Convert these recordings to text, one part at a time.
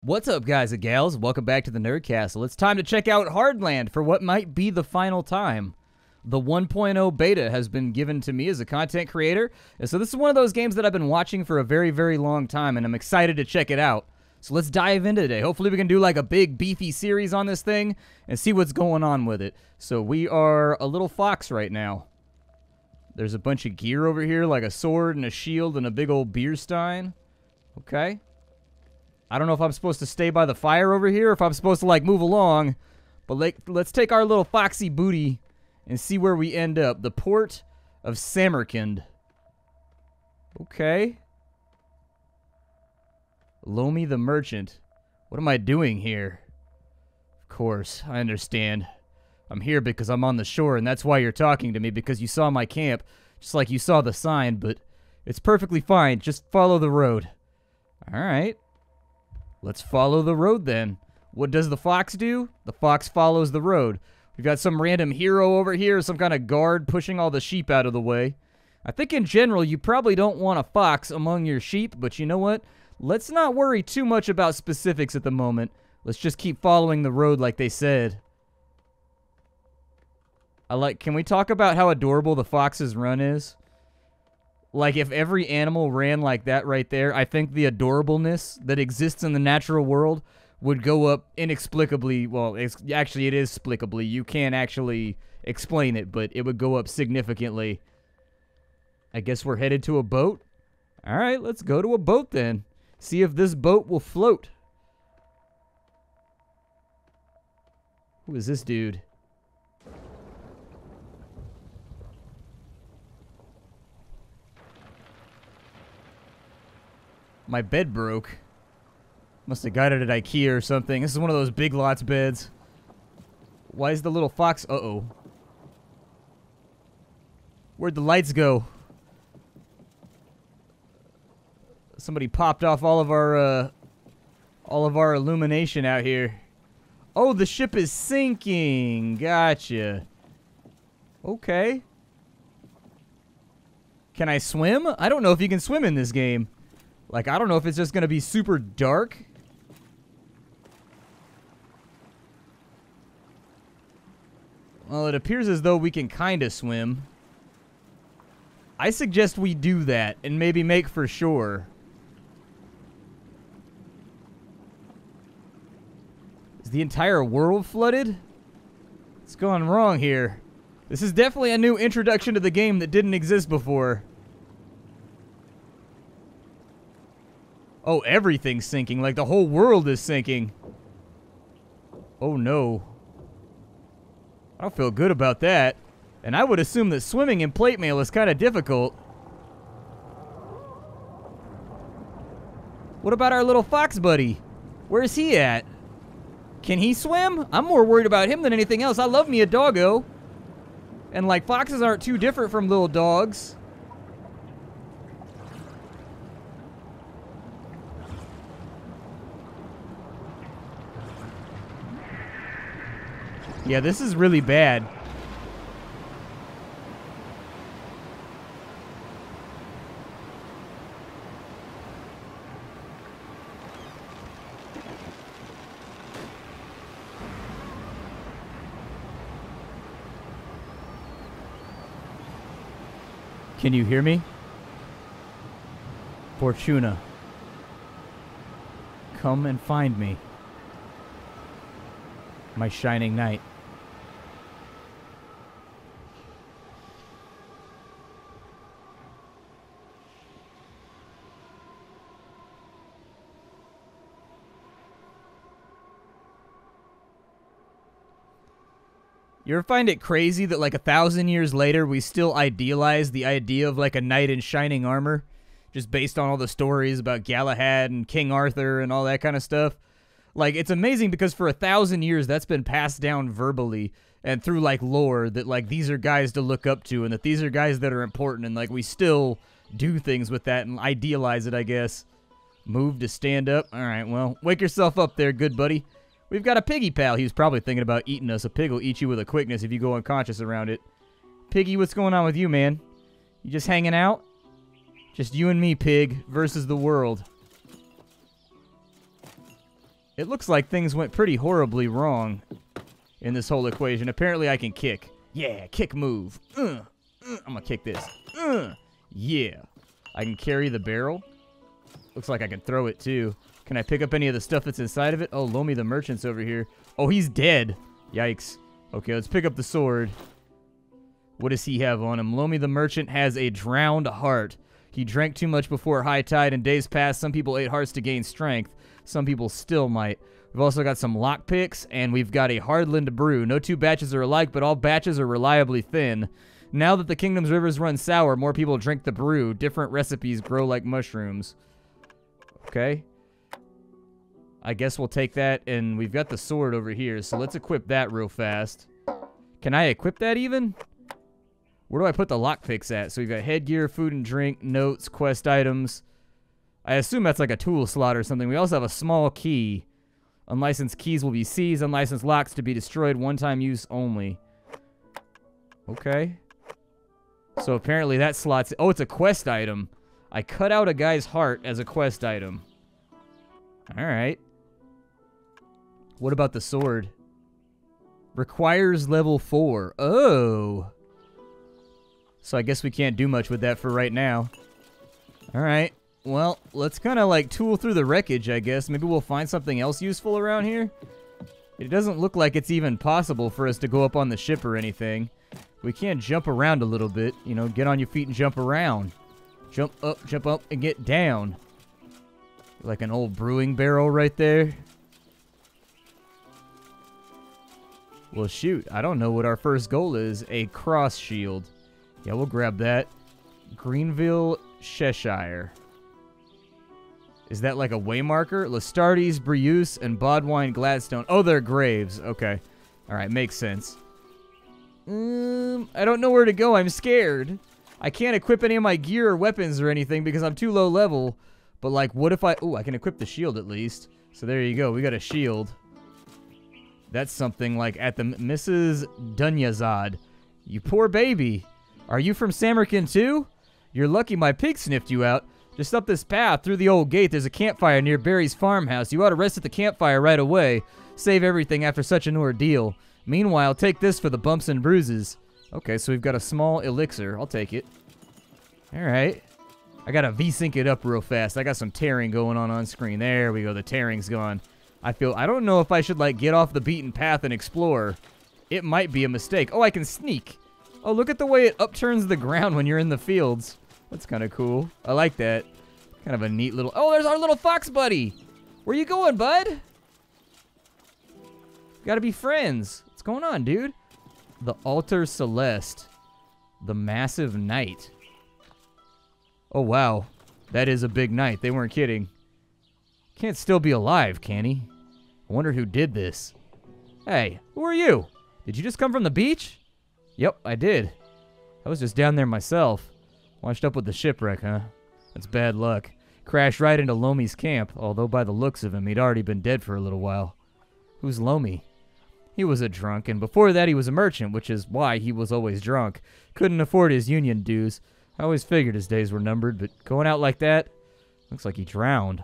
What's up, guys and gals? Welcome back to the Nerd Castle. It's time to check out Hardland for what might be the final time. The 1.0 beta has been given to me as a content creator, and so this is one of those games that I've been watching for a very, very long time, and I'm excited to check it out. So let's dive into today. Hopefully we can do like a big, beefy series on this thing and see what's going on with it. So we are a little fox right now. There's a bunch of gear over here, like a sword and a shield and a big old beer stein. Okay. I don't know if I'm supposed to stay by the fire over here or if I'm supposed to, like, move along. But let's take our little foxy booty and see where we end up. The port of Samarkand. Okay. Lomi the merchant. What am I doing here? Of course, I understand. I'm here because I'm on the shore, and that's why you're talking to me, because you saw my camp, just like you saw the sign, but it's perfectly fine. Just follow the road. All right. Let's follow the road then. What does the fox do? The fox follows the road. We've got some random hero over here, some kind of guard pushing all the sheep out of the way. I think in general you probably don't want a fox among your sheep, but you know what? Let's not worry too much about specifics at the moment. Let's just keep following the road like they said. Can we talk about how adorable the fox's run is? Like, if every animal ran like that right there, I think the adorableness that exists in the natural world would go up inexplicably. Well, actually, it is explicably. You can't actually explain it, but it would go up significantly. I guess we're headed to a boat? All right, let's go to a boat then. See if this boat will float. Who is this dude? My bed broke. Must have got it at IKEA or something. This is one of those big lots beds. Why is the little fox... Uh-oh. Where'd the lights go? Somebody popped off all of our illumination out here. Oh, the ship is sinking. Gotcha. Okay. Can I swim? I don't know if you can swim in this game. Like, I don't know if it's just going to be super dark. Well, it appears as though we can kind of swim. I suggest we do that and maybe make for shore. Is the entire world flooded? What's going wrong here? This is definitely a new introduction to the game that didn't exist before. Oh, everything's sinking. Like, the whole world is sinking. Oh, no. I don't feel good about that. And I would assume that swimming in plate mail is kind of difficult. What about our little fox buddy? Where's he at? Can he swim? I'm more worried about him than anything else. I love me a doggo. And, like, foxes aren't too different from little dogs. Yeah, this is really bad. Can you hear me? Fortuna, come and find me, my shining knight. You ever find it crazy that like 1,000 years later we still idealize the idea of like a knight in shining armor? Just based on all the stories about Galahad and King Arthur and all that kind of stuff. Like, it's amazing because for 1,000 years that's been passed down verbally and through like lore that like these are guys to look up to and that these are guys that are important, and like we still do things with that and idealize it, I guess. Move to stand up. Alright, well, wake yourself up there, good buddy. We've got a piggy pal. He was probably thinking about eating us. A pig will eat you with a quickness if you go unconscious around it. Piggy, what's going on with you, man? You just hanging out? Just you and me, pig, versus the world. It looks like things went pretty horribly wrong in this whole equation. Apparently I can kick. Yeah, kick move. I'm gonna kick this. Yeah. I can carry the barrel. Looks like I can throw it too. Can I pick up any of the stuff that's inside of it? Oh, Lomi the merchant's over here. Oh, he's dead. Yikes. Okay, let's pick up the sword. What does he have on him? Lomi the merchant has a drowned heart. He drank too much before high tide in days past. Some people ate hearts to gain strength. Some people still might. We've also got some lockpicks, and we've got a Hardland brew. No two batches are alike, but all batches are reliably thin. Now that the kingdom's rivers run sour, more people drink the brew. Different recipes grow like mushrooms. Okay. I guess we'll take that, and we've got the sword over here, so let's equip that real fast. Can I equip that even? Where do I put the lockpicks at? So we've got headgear, food and drink, notes, quest items. I assume that's like a tool slot or something. We also have a small key. Unlicensed keys will be seized. Unlicensed locks to be destroyed. One-time use only. Okay. So apparently that slot's... Oh, it's a quest item. I cut out a guy's heart as a quest item. Alright. What about the sword? Requires level 4. Oh. So I guess we can't do much with that for right now. Alright. Well, let's kind of like tool through the wreckage, I guess. Maybe we'll find something else useful around here. It doesn't look like it's even possible for us to go up on the ship or anything. We can jump around a little bit. You know, get on your feet and jump around. Jump up, and get down. Like an old brewing barrel right there. Well, shoot. I don't know what our first goal is. A cross shield. Yeah, we'll grab that. Greenville, Cheshire. Is that like a waymarker? Lestartes, Breuse, and Bodwine Gladstone. Oh, they're graves. Okay. Alright, makes sense. I don't know where to go. I'm scared. I can't equip any of my gear or weapons or anything because I'm too low level. But, like, what if I... Ooh, I can equip the shield at least. So there you go. We got a shield. That's something like at the Mrs. Dunyazad. You poor baby. Are you from Samarkand too? You're lucky my pig sniffed you out. Just up this path, through the old gate, there's a campfire near Barry's farmhouse. You ought to rest at the campfire right away. Save everything after such an ordeal. Meanwhile, take this for the bumps and bruises. Okay, so we've got a small elixir. I'll take it. Alright. I gotta V-sync it up real fast. I got some tearing going on screen. There we go. The tearing's gone. I don't know if I should, like, get off the beaten path and explore. It might be a mistake. Oh, I can sneak. Oh, look at the way it upturns the ground when you're in the fields. That's kind of cool. I like that. Kind of a neat little... Oh, there's our little fox buddy. Where you going, bud? Gotta be friends. What's going on, dude? The Altar Celeste. The Massive Knight. Oh, wow. That is a big knight. They weren't kidding. Can't still be alive, can he? I wonder who did this. Hey, who are you? Did you just come from the beach? Yep, I did. I was just down there myself. Washed up with the shipwreck, huh? That's bad luck. Crashed right into Lomi's camp, although by the looks of him, he'd already been dead for a little while. Who's Lomi? He was a drunk, and before that he was a merchant, which is why he was always drunk. Couldn't afford his union dues. I always figured his days were numbered, but going out like that? Looks like he drowned.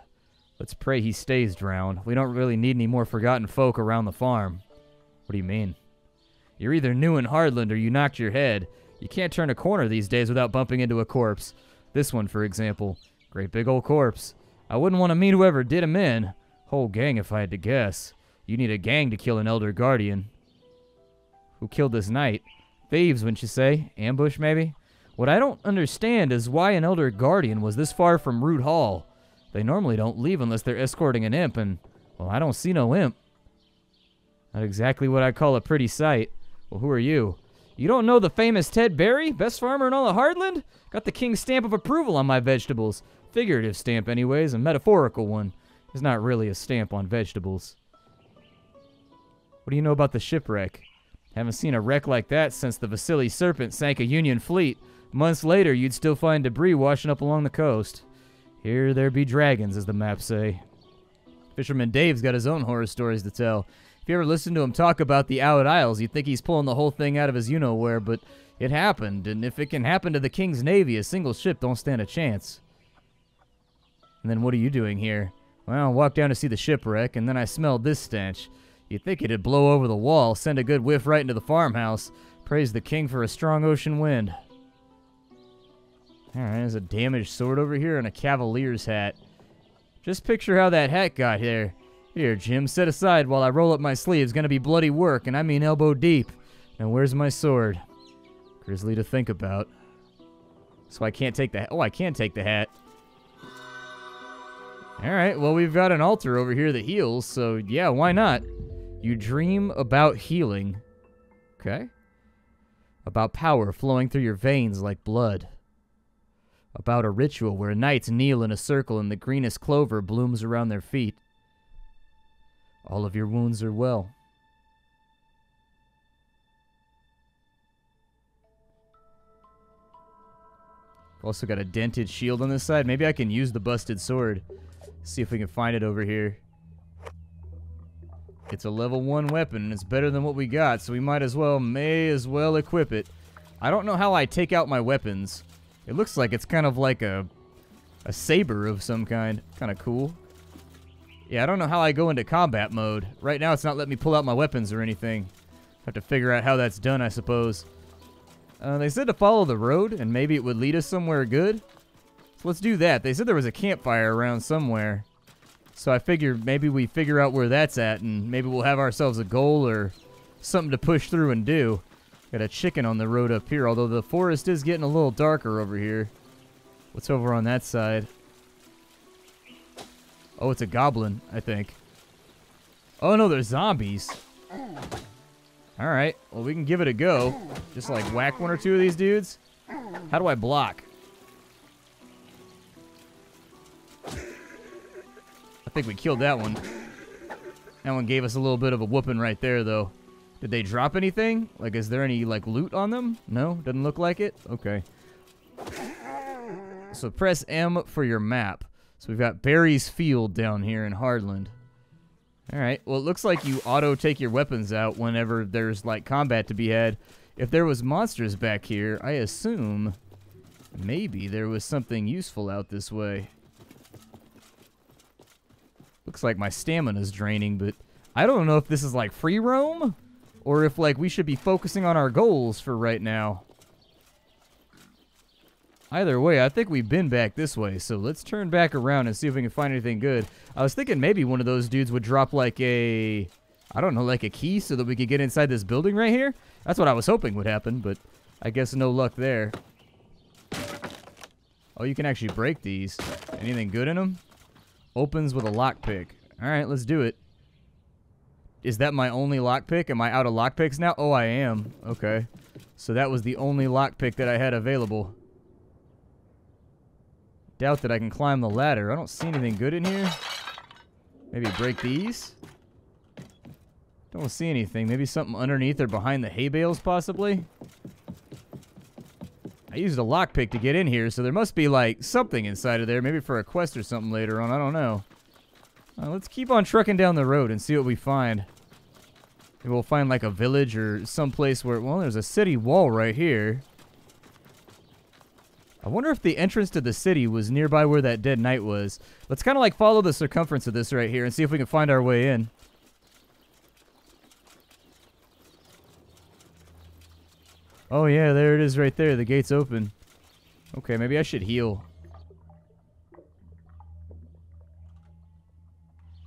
Let's pray he stays drowned. We don't really need any more forgotten folk around the farm. What do you mean? You're either new in Hardland or you knocked your head. You can't turn a corner these days without bumping into a corpse. This one, for example. Great big old corpse. I wouldn't want to meet whoever did him in. Whole gang if I had to guess. You need a gang to kill an elder guardian. Who killed this knight? Thieves, wouldn't you say? Ambush, maybe? What I don't understand is why an elder guardian was this far from Root Hall. They normally don't leave unless they're escorting an imp, and, well, I don't see no imp. Not exactly what I call a pretty sight. Well, who are you? You don't know the famous Ted Barry? Best farmer in all of Hardland? Got the king's stamp of approval on my vegetables. Figurative stamp anyways, a metaphorical one. It's not really a stamp on vegetables. What do you know about the shipwreck? Haven't seen a wreck like that since the Vasily Serpent sank a Union fleet. Months later, you'd still find debris washing up along the coast. Here there be dragons, as the maps say. Fisherman Dave's got his own horror stories to tell. If you ever listen to him talk about the Out Isles, you'd think he's pulling the whole thing out of his you-know-where, but it happened, and if it can happen to the King's Navy, a single ship don't stand a chance. And then what are you doing here? Well, I walked down to see the shipwreck, and then I smelled this stench. You'd think it'd blow over the wall, send a good whiff right into the farmhouse. Praise the king for a strong ocean wind. Alright, there's a damaged sword over here and a cavalier's hat. Just picture how that hat got here. Here, Jim, set aside while I roll up my sleeves. Gonna be bloody work, and I mean elbow deep. Now where's my sword? Grisly to think about. So I can't take the... Oh, I can take the hat. Alright, well, we've got an altar over here that heals, so yeah, why not? You dream about healing. Okay. About power flowing through your veins like blood. About a ritual where knights kneel in a circle and the greenest clover blooms around their feet. All of your wounds are well. Also got a dented shield on this side. Maybe I can use the busted sword. See if we can find it over here. It's a level 1 weapon, and it's better than what we got, so we may as well equip it. I don't know how I take out my weapons. It looks like it's kind of like a saber of some kind. Kind of cool. Yeah, I don't know how I go into combat mode. Right now, it's not letting me pull out my weapons or anything. Have to figure out how that's done, I suppose. They said to follow the road, and maybe it would lead us somewhere good. So let's do that. They said there was a campfire around somewhere. So I figured maybe we figure out where that's at, and maybe we'll have ourselves a goal or something to push through and do. Got a chicken on the road up here, although the forest is getting a little darker over here. What's over on that side? Oh, it's a goblin, I think. Oh, no, there's zombies. Alright, well, we can give it a go. Just, like, whack one or two of these dudes. How do I block? I think we killed that one. That one gave us a little bit of a whooping right there, though. Did they drop anything? Like, is there any, like, loot on them? No? Doesn't look like it? Okay. So press M for your map. So we've got Barry's Field down here in Hardland. Alright, well, it looks like you auto-take your weapons out whenever there's, like, combat to be had. If there was monsters back here, I assume maybe there was something useful out this way. Looks like my stamina's draining, but I don't know if this is, like, free roam, or if, like, we should be focusing on our goals for right now. Either way, I think we've been back this way, so let's turn back around and see if we can find anything good. I was thinking maybe one of those dudes would drop, like, I don't know, like a key so that we could get inside this building right here. That's what I was hoping would happen, but I guess no luck there. Oh, you can actually break these. Anything good in them? Opens with a lockpick. Alright, let's do it. Is that my only lockpick? Am I out of lockpicks now? Oh, I am. Okay. So that was the only lockpick that I had available. Doubt that I can climb the ladder. I don't see anything good in here. Maybe break these? Don't see anything. Maybe something underneath or behind the hay bales, possibly? I used a lockpick to get in here, so there must be, like, something inside of there. Maybe for a quest or something later on. I don't know. Let's keep on trucking down the road and see what we find. Maybe we'll find, like, a village or someplace where... Well, there's a city wall right here. I wonder if the entrance to the city was nearby where that dead knight was. Let's kind of, like, follow the circumference of this right here and see if we can find our way in. Oh, yeah, there it is right there. The gate's open. Okay, maybe I should heal.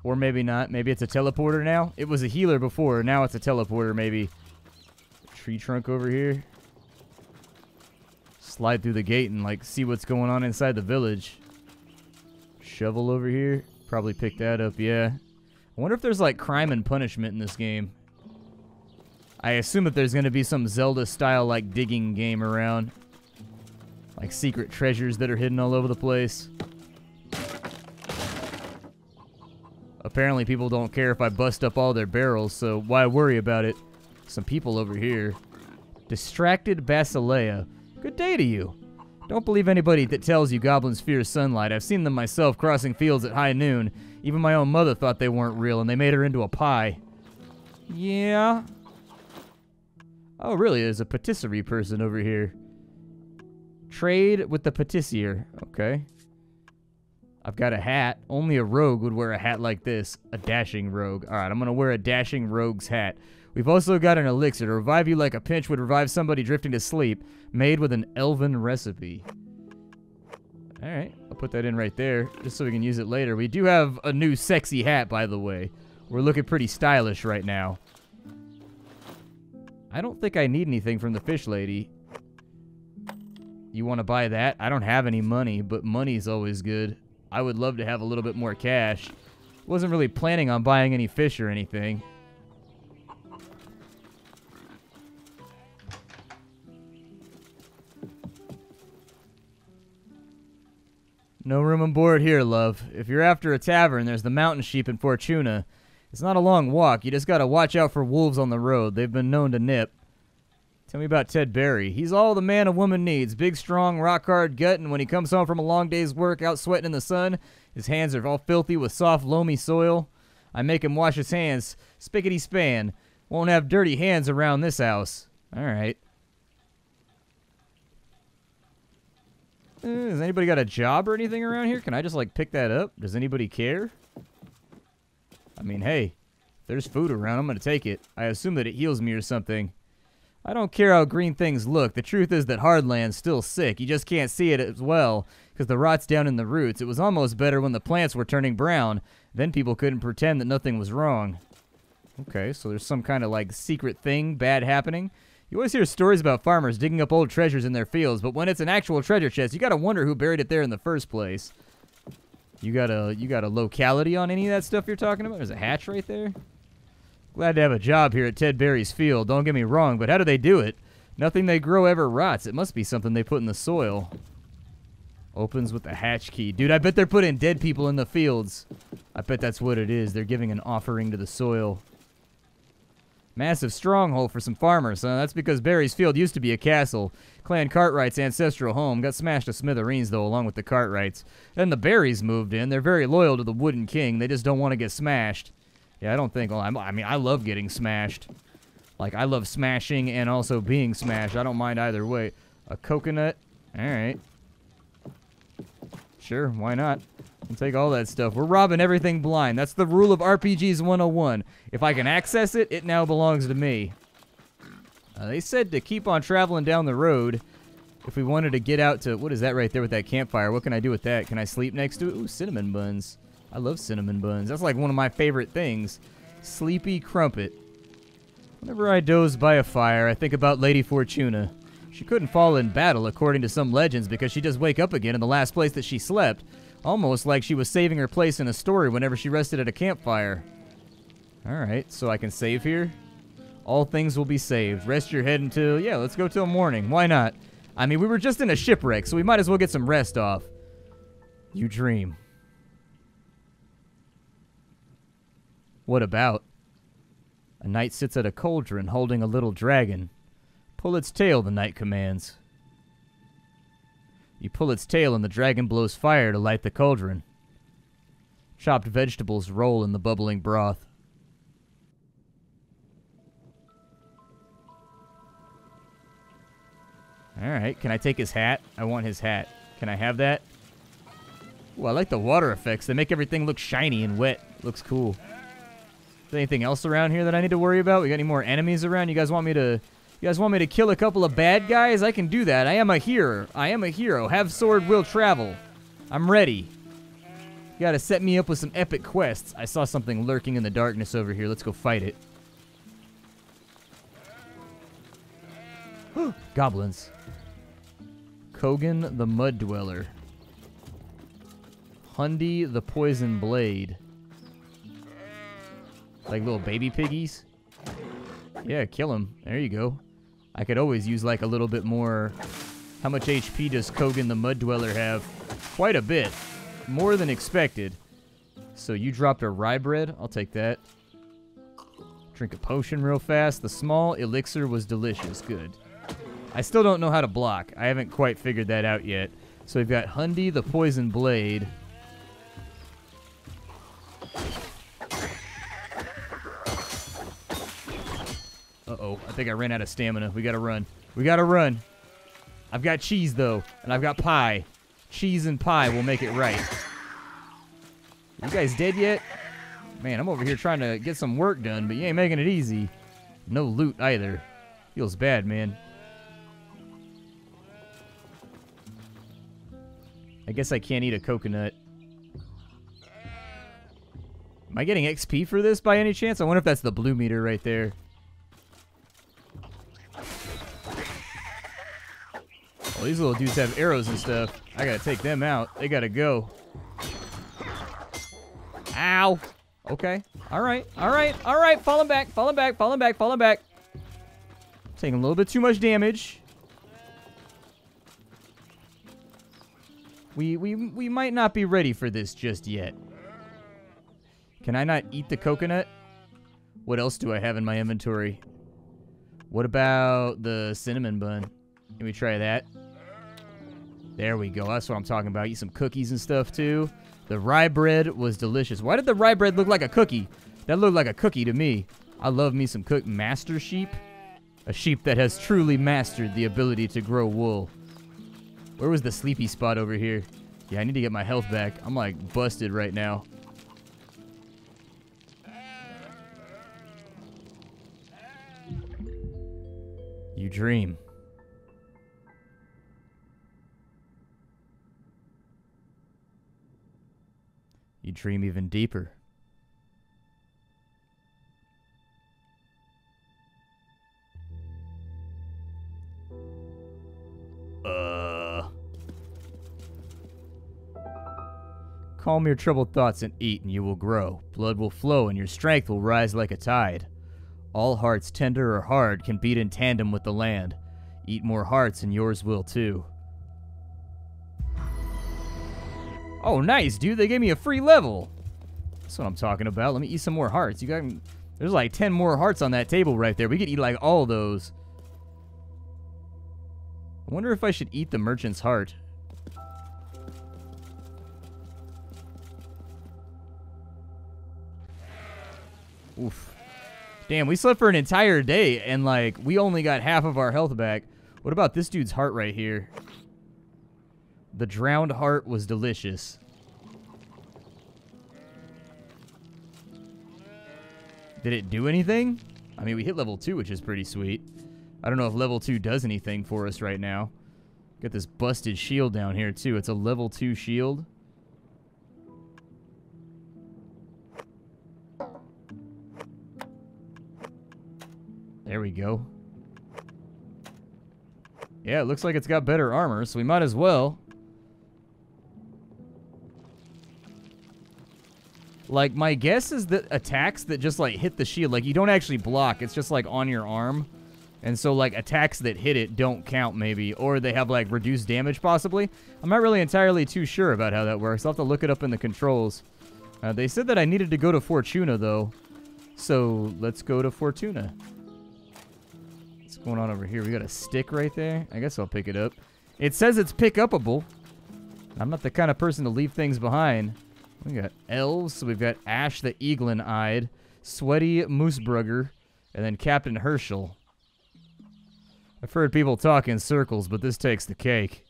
Or maybe not. Maybe it's a teleporter now. It was a healer before. Now it's a teleporter, maybe. Tree trunk over here. Slide through the gate and, like, see what's going on inside the village. Shovel over here. Probably pick that up, yeah. I wonder if there's, like, crime and punishment in this game. I assume that there's going to be some Zelda-style, like, digging game around. Like, secret treasures that are hidden all over the place. Apparently, people don't care if I bust up all their barrels, so why worry about it? Some people over here. Distracted Basileia. Good day to you. Don't believe anybody that tells you goblins fear sunlight. I've seen them myself crossing fields at high noon. Even my own mother thought they weren't real, and they made her into a pie. Yeah... Oh, really? There's a patisserie person over here. Trade with the patissier. Okay. I've got a hat. Only a rogue would wear a hat like this. A dashing rogue. All right, I'm going to wear a dashing rogue's hat. We've also got an elixir to revive you like a pinch would revive somebody drifting to sleep, made with an elven recipe. All right, I'll put that in right there just so we can use it later. We do have a new sexy hat, by the way. We're looking pretty stylish right now. I don't think I need anything from the fish lady. You want to buy that? I don't have any money, but money's always good. I would love to have a little bit more cash. Wasn't really planning on buying any fish or anything. No room on board here, love. If you're after a tavern, there's the mountain sheep in Fortuna. It's not a long walk. You just gotta watch out for wolves on the road. They've been known to nip. Tell me about Ted Berry. He's all the man a woman needs. Big, strong, rock-hard gut, and when he comes home from a long day's work out sweating in the sun, his hands are all filthy with soft, loamy soil. I make him wash his hands. Spickety-span. Won't have dirty hands around this house. All right. Has anybody got a job or anything around here? Can I just, like, pick that up? Does anybody care? I mean, hey, if there's food around, I'm going to take it. I assume that it heals me or something. I don't care how green things look. The truth is that Hardland's still sick. You just can't see it as well because the rot's down in the roots. It was almost better when the plants were turning brown. Then people couldn't pretend that nothing was wrong. Okay, so there's some kind of, like, secret thing bad happening. You always hear stories about farmers digging up old treasures in their fields, but when it's an actual treasure chest, you gotta wonder who buried it there in the first place. You got a locality on any of that stuff you're talking about? There's a hatch right there. Glad to have a job here at Ted Berry's field. Don't get me wrong, but how do they do it? Nothing they grow ever rots. It must be something they put in the soil. Opens with the hatch key. Dude, I bet they're putting dead people in the fields. I bet that's what it is. They're giving an offering to the soil. Massive stronghold for some farmers, huh? That's because Berry's field used to be a castle. Clan Cartwright's ancestral home got smashed to smithereens, though, along with the Cartwrights. Then the Berrys moved in. They're very loyal to the Wooden King. They just don't want to get smashed. Yeah, I don't think... Well, I mean, I love getting smashed. Like, I love smashing and also being smashed. I don't mind either way. A coconut. All right. Sure, why not? I'll take all that stuff. We're robbing everything blind. That's the rule of RPGs 101. If I can access it, it now belongs to me. They said to keep on traveling down the road if we wanted to get out to... What is that right there with that campfire? What can I do with that? Can I sleep next to it? Ooh, cinnamon buns. I love cinnamon buns. That's like one of my favorite things. Sleepy crumpet. Whenever I doze by a fire, I think about Lady Fortuna. She couldn't fall in battle, according to some legends, because she'd just wake up again in the last place that she slept. Almost like she was saving her place in a story whenever she rested at a campfire. Alright, so I can save here. All things will be saved. Rest your head until... Yeah, let's go till morning. Why not? I mean, we were just in a shipwreck, so we might as well get some rest off. You dream. What about? A knight sits at a cauldron holding a little dragon. Pull its tail, the knight commands. You pull its tail and the dragon blows fire to light the cauldron. Chopped vegetables roll in the bubbling broth. Alright, can I take his hat? I want his hat. Can I have that? Ooh, I like the water effects. They make everything look shiny and wet. Looks cool. Is there anything else around here that I need to worry about? We got any more enemies around? You guys want me to kill a couple of bad guys? I can do that. I am a hero. I am a hero. Have sword, will travel. I'm ready. You gotta set me up with some epic quests. I saw something lurking in the darkness over here. Let's go fight it. Goblins. Kogan the Mud Dweller. Hundy the Poison Blade. Like little baby piggies? Yeah, kill him. There you go. I could always use like a little bit more. How much HP does Kogan the Mud Dweller have? Quite a bit. More than expected. So you dropped a rye bread. I'll take that. Drink a potion real fast. The small elixir was delicious. Good. I still don't know how to block. I haven't quite figured that out yet. So we've got Hundy the Poison Blade. Uh-oh. I think I ran out of stamina. We gotta run. We gotta run. I've got cheese, though. And I've got pie. Cheese and pie will make it right. You guys dead yet? Man, I'm over here trying to get some work done, but you ain't making it easy. No loot either. Feels bad, man. I guess I can't eat a coconut. Am I getting XP for this by any chance? I wonder if that's the blue meter right there. Well, these little dudes have arrows and stuff. I gotta take them out. They gotta go. Ow! Okay. Alright, alright, alright. Falling back, falling back, falling back, falling back. Taking a little bit too much damage. We might not be ready for this just yet. Can I not eat the coconut? What else do I have in my inventory? What about the cinnamon bun? Can we try that? There we go. That's what I'm talking about. Eat some cookies and stuff, too. The rye bread was delicious. Why did the rye bread look like a cookie? That looked like a cookie to me. I love me some master sheep. A sheep that has truly mastered the ability to grow wool. Where was the sleepy spot over here? Yeah, I need to get my health back. I'm, like, busted right now. You dream. You dream even deeper. Calm your troubled thoughts and eat, and you will grow. Blood will flow, and your strength will rise like a tide. All hearts, tender or hard, can beat in tandem with the land. Eat more hearts, and yours will too. Oh, nice, dude. They gave me a free level. That's what I'm talking about. Let me eat some more hearts. You got, there's like 10 more hearts on that table right there. We could eat like all those. I wonder if I should eat the merchant's heart. Oof. Damn, we slept for an entire day, and, like, we only got half of our health back. What about this dude's heart right here? The drowned heart was delicious. Did it do anything? I mean, we hit level 2, which is pretty sweet. I don't know if level 2 does anything for us right now. Got this busted shield down here, too. It's a level 2 shield. There we go. Yeah, it looks like it's got better armor, so we might as well. Like, my guess is that attacks that just, like, hit the shield, like, you don't actually block. It's just, like, on your arm. And so, like, attacks that hit it don't count, maybe. Or they have, like, reduced damage, possibly. I'm not really entirely too sure about how that works. I'll have to look it up in the controls. They said that I needed to go to Fortuna, though. So, let's go to Fortuna. What's going on over here? We got a stick right there. I guess I'll pick it up. It says it's pick-upable. I'm not the kind of person to leave things behind. We got elves. So we've got Ash the Eaglin-Eyed, Sweaty Moosebrugger, and then Captain Herschel. I've heard people talk in circles, but this takes the cake.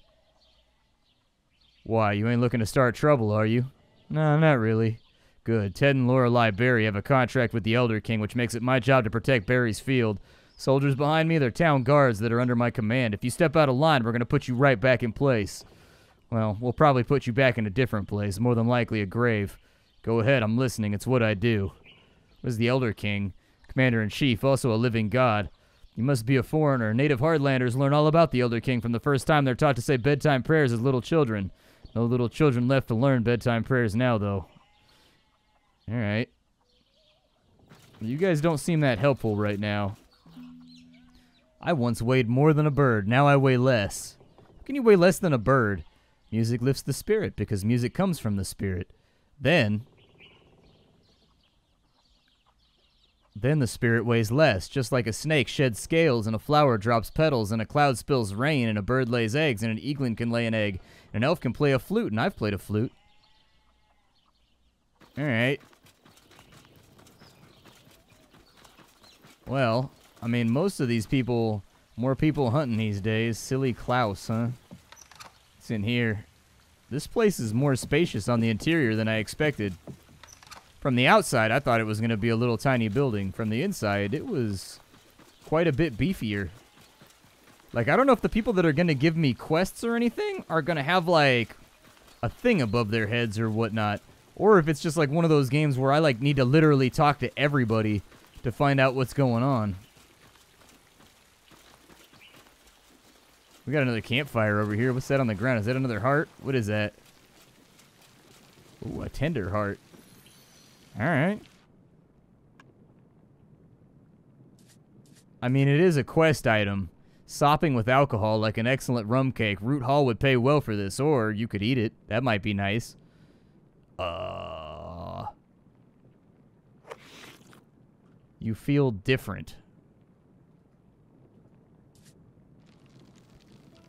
Why, you ain't looking to start trouble, are you? No, not really. Good. Ted and Lorelei Berry have a contract with the Elder King, which makes it my job to protect Berry's field. Soldiers behind me, they're town guards that are under my command. If you step out of line, we're going to put you right back in place. Well, we'll probably put you back in a different place, more than likely a grave. Go ahead, I'm listening. It's what I do. What is the Elder King? Commander-in-Chief, also a living god. You must be a foreigner. Native Hardlanders learn all about the Elder King from the first time they're taught to say bedtime prayers as little children. No little children left to learn bedtime prayers now, though. Alright. You guys don't seem that helpful right now. I once weighed more than a bird. Now I weigh less. How can you weigh less than a bird? Music lifts the spirit because music comes from the spirit. Then the spirit weighs less, just like a snake sheds scales and a flower drops petals and a cloud spills rain and a bird lays eggs and an eaglin can lay an egg and an elf can play a flute, and I've played a flute. Alright. Well, I mean, most of these people, more people hunting these days. Silly Klaus, huh? What's in here? This place is more spacious on the interior than I expected. From the outside, I thought it was going to be a little tiny building. From the inside, it was quite a bit beefier. Like, I don't know if the people that are going to give me quests or anything are going to have, like, a thing above their heads or whatnot. Or if it's just, like, one of those games where I, like, need to literally talk to everybody to find out what's going on. We got another campfire over here. What's that on the ground? Is that another heart? What is that? Ooh, a tender heart. Alright. I mean, it is a quest item. Sopping with alcohol like an excellent rum cake. Root Hall would pay well for this, or you could eat it. That might be nice. You feel different.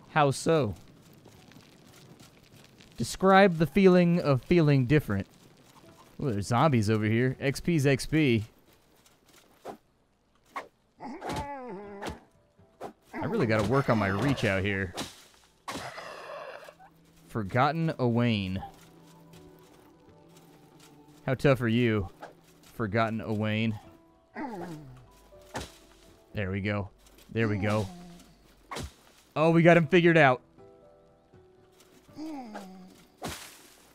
How so? Describe the feeling of feeling different. Ooh, there's zombies over here. XP's XP. I really got to work on my reach out here. Forgotten Owain. How tough are you, Forgotten Owain? There we go. There we go. Oh, we got him figured out.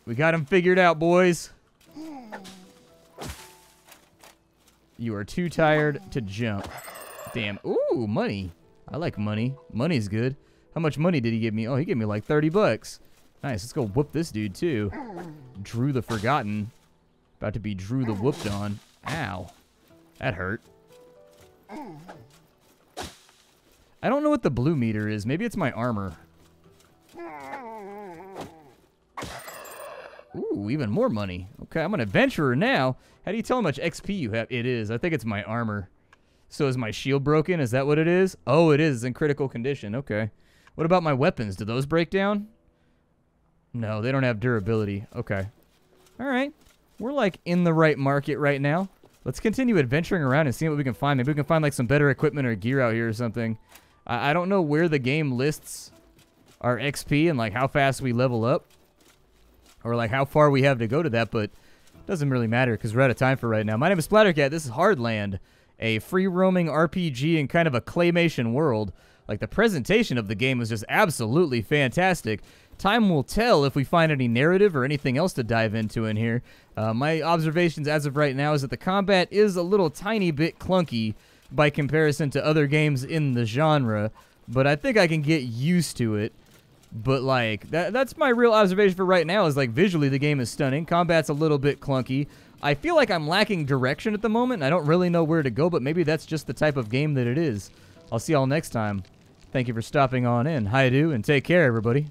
We got him figured out, boys. You are too tired to jump. Damn. Ooh, money. I like money. Money's good. How much money did he give me? Oh, he gave me like 30 bucks. Nice. Let's go whoop this dude, too. Drew the Forgotten. About to be Drew the Whooped on. Ow. That hurt. I don't know what the blue meter is. Maybe it's my armor. Ooh, even more money. Okay, I'm an adventurer now. How do you tell how much XP you have? It is. I think it's my armor. So is my shield broken? Is that what it is? Oh, it is. It's in critical condition. Okay. What about my weapons? Do those break down? No, they don't have durability. Okay. All right. We're like in the right market right now. Let's continue adventuring around and see what we can find. Maybe we can find like some better equipment or gear out here or something. I don't know where the game lists our XP and like how fast we level up. Or like how far we have to go to that, but it doesn't really matter because we're out of time for right now. My name is Splattercat. This is Hardland, a free-roaming RPG in kind of a claymation world. Like the presentation of the game was just absolutely fantastic. Time will tell if we find any narrative or anything else to dive into in here. My observations as of right now is that the combat is a little tiny bit clunky by comparison to other games in the genre, but I think I can get used to it. But, like, that's my real observation for right now is, like, visually the game is stunning. Combat's a little bit clunky. I feel like I'm lacking direction at the moment. I don't really know where to go, but maybe that's just the type of game that it is. I'll see y'all next time. Thank you for stopping on in. Hi-do, and take care, everybody.